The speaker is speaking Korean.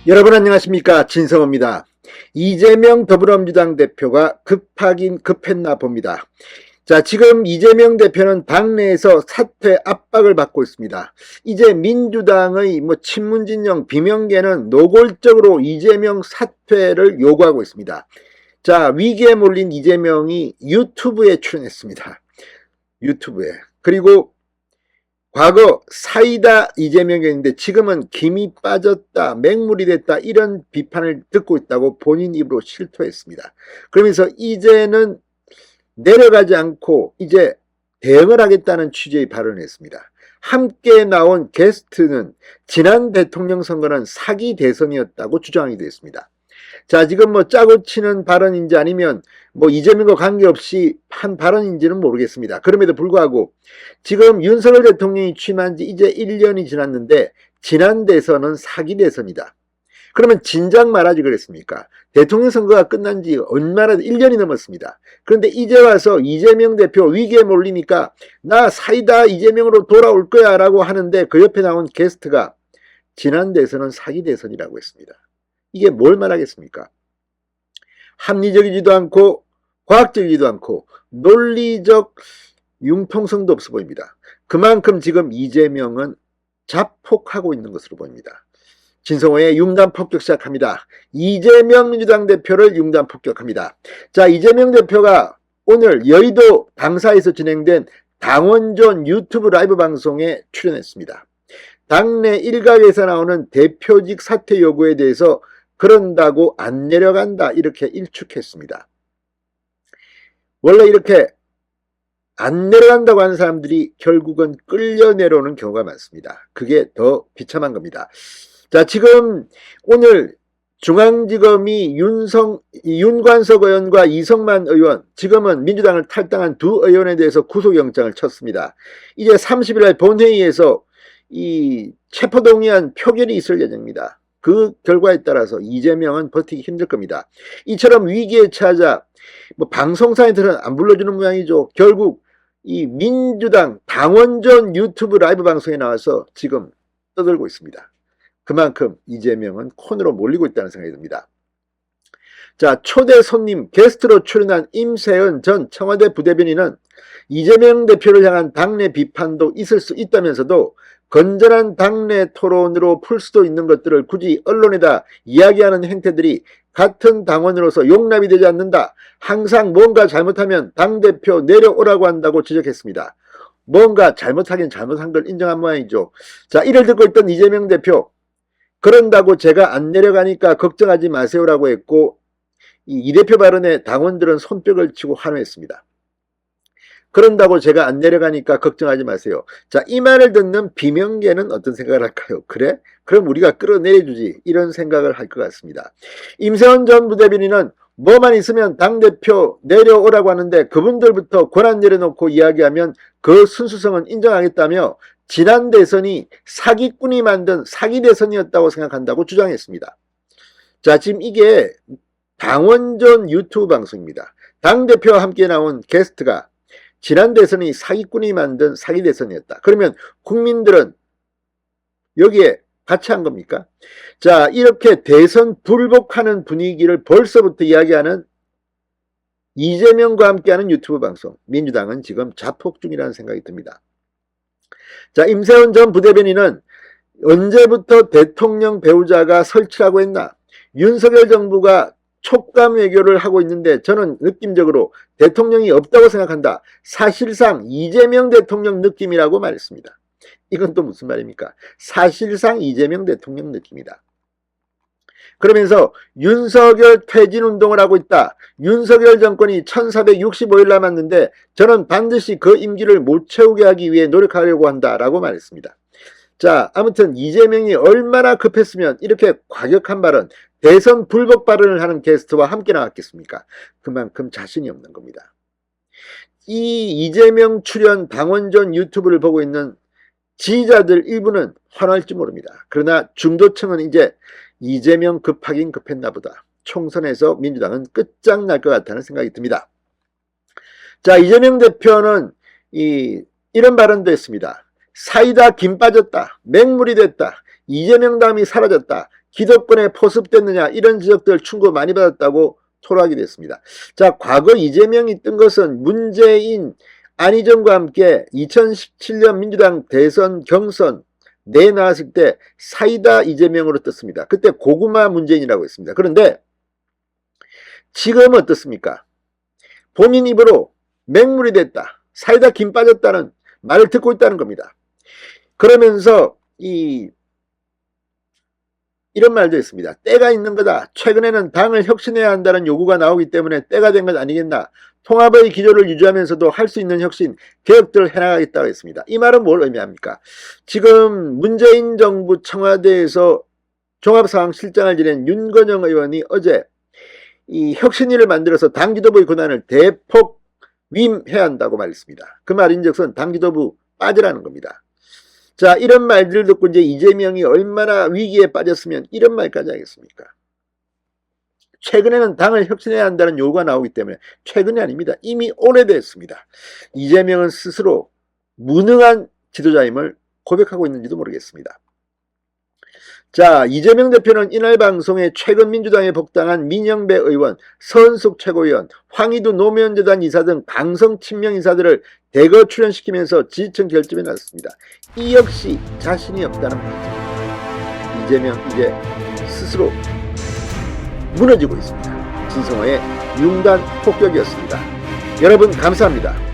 여러분 안녕하십니까, 진성호입니다. 이재명 더불어민주당 대표가 급하긴 급했나 봅니다. 자, 지금 이재명 대표는 당내에서 사퇴 압박을 받고 있습니다. 이제 민주당의 친문진영 비명계는 노골적으로 이재명 사퇴를 요구하고 있습니다. 자, 위기에 몰린 이재명이 유튜브에 출연했습니다. 유튜브에. 그리고 과거 사이다 이재명이었는데 지금은 김이 빠졌다, 맹물이 됐다, 이런 비판을 듣고 있다고 본인 입으로 실토했습니다. 그러면서 이제는 내려가지 않고 이제 대응을 하겠다는 취지의 발언을 했습니다. 함께 나온 게스트는 지난 대통령 선거는 사기 대선이었다고 주장하게 됐습니다. 자, 지금 짜고 치는 발언인지 아니면 이재명과 관계없이 한 발언인지는 모르겠습니다. 그럼에도 불구하고 지금 윤석열 대통령이 취임한 지 이제 1년이 지났는데 지난 대선은 사기 대선이다. 그러면 진작 말하지 그랬습니까? 대통령 선거가 끝난 지 얼마나 1년이 넘었습니다. 그런데 이제 와서 이재명 대표 위기에 몰리니까 나 사이다 이재명으로 돌아올 거야 라고 하는데 그 옆에 나온 게스트가 지난 대선은 사기 대선이라고 했습니다. 이게 뭘 말하겠습니까? 합리적이지도 않고 과학적이지도 않고 논리적 융통성도 없어 보입니다. 그만큼 지금 이재명은 자폭하고 있는 것으로 보입니다. 진성호의 융단 폭격 시작합니다. 이재명 민주당 대표를 융단 폭격합니다. 자, 이재명 대표가 오늘 여의도 당사에서 진행된 당원전 유튜브 라이브 방송에 출연했습니다. 당내 일각에서 나오는 대표직 사퇴 요구에 대해서 그런다고 안 내려간다 이렇게 일축했습니다. 원래 이렇게 안 내려간다고 하는 사람들이 결국은 끌려 내려오는 경우가 많습니다. 그게 더 비참한 겁니다. 자, 지금 오늘 중앙지검이 윤관석 의원과 이성만 의원, 지금은 민주당을 탈당한 두 의원에 대해서 구속영장을 쳤습니다. 이제 30일 날 본회의에서 이 체포동의안 표결이 있을 예정입니다. 그 결과에 따라서 이재명은 버티기 힘들 겁니다. 이처럼 위기에 처하자 방송사에서는 안 불러주는 모양이죠. 결국 이 민주당 당원전 유튜브 라이브 방송에 나와서 지금 떠들고 있습니다. 그만큼 이재명은 코너로 몰리고 있다는 생각이 듭니다. 자, 초대 손님 게스트로 출연한 임세은 전 청와대 부대변인은 이재명 대표를 향한 당내 비판도 있을 수 있다면서도 건전한 당내 토론으로 풀 수도 있는 것들을 굳이 언론에다 이야기하는 행태들이 같은 당원으로서 용납이 되지 않는다. 항상 뭔가 잘못하면 당대표 내려오라고 한다고 지적했습니다. 뭔가 잘못하긴 잘못한 걸 인정한 모양이죠. 자, 이를 듣고 있던 이재명 대표, 그런다고 제가 안 내려가니까 걱정하지 마세요라고 했고, 이 대표 발언에 당원들은 손뼉을 치고 환호했습니다. 그런다고 제가 안 내려가니까 걱정하지 마세요. 자, 이 말을 듣는 비명계는 어떤 생각을 할까요? 그래? 그럼 우리가 끌어내려주지. 이런 생각을 할 것 같습니다. 임세원 전 부대변인은 뭐만 있으면 당대표 내려오라고 하는데 그분들부터 권한 내려놓고 이야기하면 그 순수성은 인정하겠다며 지난 대선이 사기꾼이 만든 사기 대선이었다고 생각한다고 주장했습니다. 자, 지금 이게 당원전 유튜브 방송입니다. 당대표와 함께 나온 게스트가 지난 대선이 사기꾼이 만든 사기 대선이었다. 그러면 국민들은 여기에 같이 한 겁니까? 자, 이렇게 대선 불복하는 분위기를 벌써부터 이야기하는 이재명과 함께하는 유튜브 방송, 민주당은 지금 자폭 중이라는 생각이 듭니다. 자, 임세훈 전 부대변인은 언제부터 대통령 배우자가 설치라고 했나? 윤석열 정부가 촉감 외교를 하고 있는데 저는 느낌적으로 대통령이 없다고 생각한다. 사실상 이재명 대통령 느낌이라고 말했습니다. 이건 또 무슨 말입니까? 사실상 이재명 대통령 느낌이다. 그러면서 윤석열 퇴진운동을 하고 있다. 윤석열 정권이 1465일 남았는데 저는 반드시 그 임기를 못 채우게 하기 위해 노력하려고 한다라고 말했습니다. 자, 아무튼 이재명이 얼마나 급했으면 이렇게 과격한 발언, 대선 불복 발언을 하는 게스트와 함께 나왔겠습니까? 그만큼 자신이 없는 겁니다. 이 이재명 출연 당원전 유튜브를 보고 있는 지지자들 일부는 화날지 모릅니다. 그러나 중도층은 이제 이재명 급하긴 급했나 보다. 총선에서 민주당은 끝장날 것 같다는 생각이 듭니다. 자, 이재명 대표는 이런 발언도 했습니다. 사이다 김 빠졌다. 맹물이 됐다. 이재명 다음이 사라졌다. 기득권에 포섭됐느냐 이런 지적들 충고 많이 받았다고 토로하게 됐습니다. 자, 과거 이재명이 뜬 것은 문재인, 안희정과 함께 2017년 민주당 대선 경선 내나왔을 때 사이다 이재명으로 떴습니다. 그때 고구마 문재인이라고 했습니다. 그런데 지금 어떻습니까? 본인 입으로 맹물이 됐다, 사이다 김 빠졌다는 말을 듣고 있다는 겁니다. 그러면서 이런 말도 있습니다. 때가 있는 거다. 최근에는 당을 혁신해야 한다는 요구가 나오기 때문에 때가 된 것 아니겠나. 통합의 기조를 유지하면서도 할 수 있는 혁신, 개혁들을 해나가겠다고 했습니다. 이 말은 뭘 의미합니까? 지금 문재인 정부 청와대에서 종합상황실장을 지낸 윤건영 의원이 어제 이 혁신위를 만들어서 당 지도부의 권한을 대폭 위임해야 한다고 말했습니다. 그 말인즉슨 당 지도부 빠지라는 겁니다. 자, 이런 말들을 듣고 이제 이재명이 얼마나 위기에 빠졌으면 이런 말까지 하겠습니까? 최근에는 당을 혁신해야 한다는 요구가 나오기 때문에 최근이 아닙니다. 이미 오래됐습니다. 이재명은 스스로 무능한 지도자임을 고백하고 있는지도 모르겠습니다. 자, 이재명 대표는 이날 방송에 최근 민주당에 복당한 민영배 의원, 서은숙 최고위원, 황희두 노무현재단 이사 등 강성 친명 인사들을 대거 출연시키면서 지지층 결집에 나섰습니다. 이 역시 자신이 없다는 말이죠. 이재명 이제 스스로 무너지고 있습니다. 진성호의 융단 폭격이었습니다. 여러분 감사합니다.